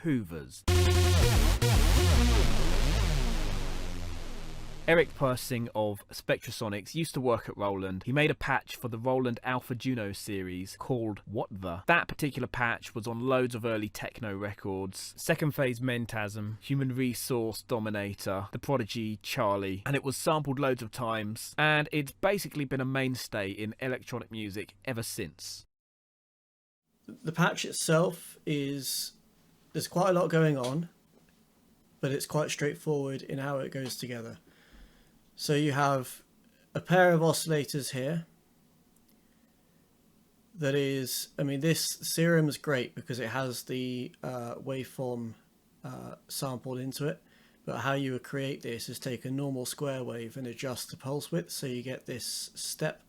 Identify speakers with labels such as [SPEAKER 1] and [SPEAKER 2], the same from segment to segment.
[SPEAKER 1] Hoovers. Eric Persing of Spectrasonics used to work at Roland. He made a patch for the Roland Alpha Juno series called What The. That particular patch was on loads of early techno records. Second Phase Mentasm, Human Resource Dominator, The Prodigy, Charlie, and it was sampled loads of times, and it's basically been a mainstay in electronic music ever since.
[SPEAKER 2] The patch itself there's quite a lot going on, but it's quite straightforward in how it goes together. So you have a pair of oscillators here. That is, I mean, this serum is great because it has the waveform sampled into it. But how you would create this is take a normal square wave and adjust the pulse width so you get this step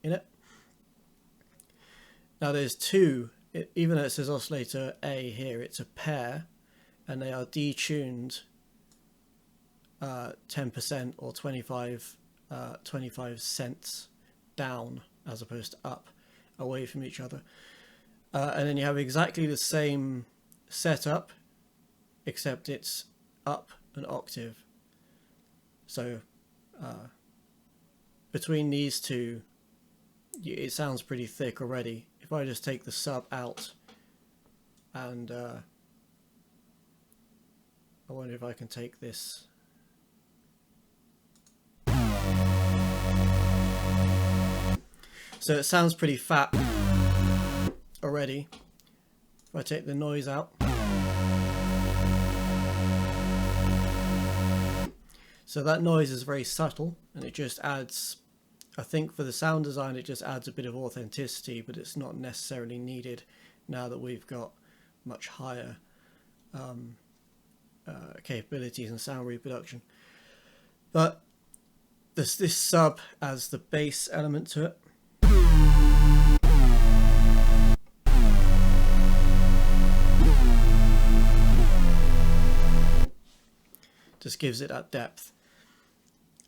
[SPEAKER 2] in it. Now there's two, even though it says oscillator A here, it's a pair, and they are detuned 10% or 25 cents down as opposed to up, away from each other. And then you have exactly the same setup, except it's up an octave. So between these two, it sounds pretty thick already. If I just take the sub out and I wonder if I can take this. So it sounds pretty fat already. If I take the noise out. So that noise is very subtle and it just adds, I think for the sound design it just adds a bit of authenticity, but it's not necessarily needed now that we've got much higher capabilities in sound reproduction. But this sub adds the bass element to it. Just gives it that depth.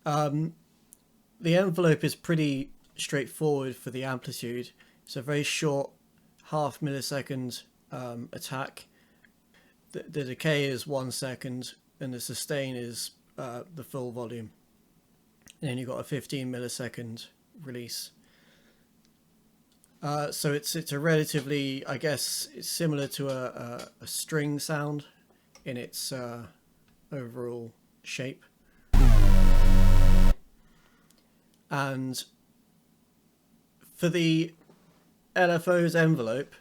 [SPEAKER 2] The envelope is pretty straightforward for the amplitude. It's a very short half millisecond attack. The decay is 1 second and the sustain is the full volume. And then you've got a 15 millisecond release. So it's a relatively, I guess, it's similar to a string sound in its overall shape. And for the LFO's envelope,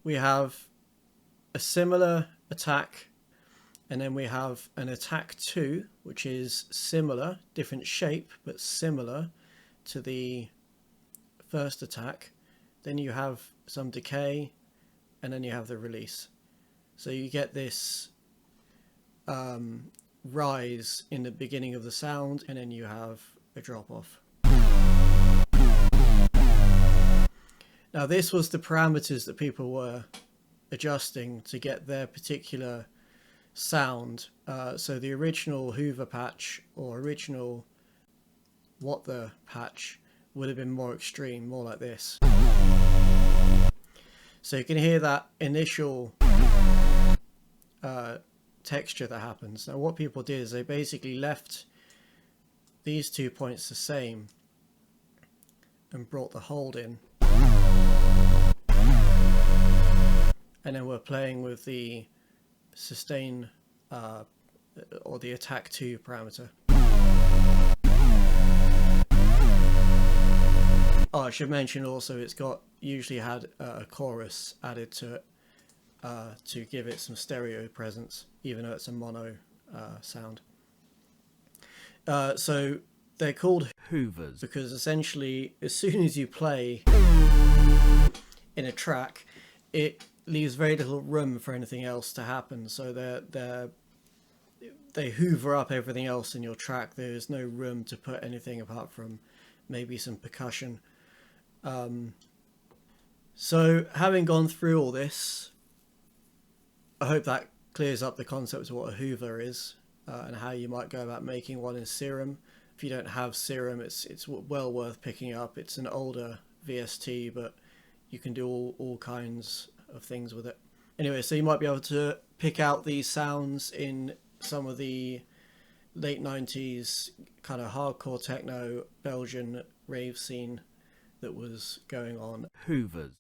[SPEAKER 2] we have a similar attack, and then we have an attack 2, which is similar, different shape, but similar to the first attack. Then you have some decay, and then you have the release. So you get this rise in the beginning of the sound, and then you have a drop off. Now this was the parameters that people were adjusting to get their particular sound. So the original Hoover patch or original What The patch would have been more extreme, more like this. So you can hear that initial texture that happens. Now what people did is they basically left these 2 points the same and brought the hold in, and then we're playing with the sustain or the attack 2 parameter. Oh, I should mention also it's got usually had a chorus added to it to give it some stereo presence, even though it's a mono sound. So they're called
[SPEAKER 1] Hoovers
[SPEAKER 2] because essentially as soon as you play in a track, it leaves very little room for anything else to happen. So they hoover up everything else in your track. There's no room to put anything apart from maybe some percussion. So having gone through all this, I hope that clears up the concept of what a Hoover is and how you might go about making one in Serum. If you don't have Serum, it's well worth picking up. It's an older VST, but you can do all kinds of things with it. Anyway, so you might be able to pick out these sounds in some of the late 90s kind of hardcore techno Belgian rave scene that was going on.
[SPEAKER 1] Hoovers.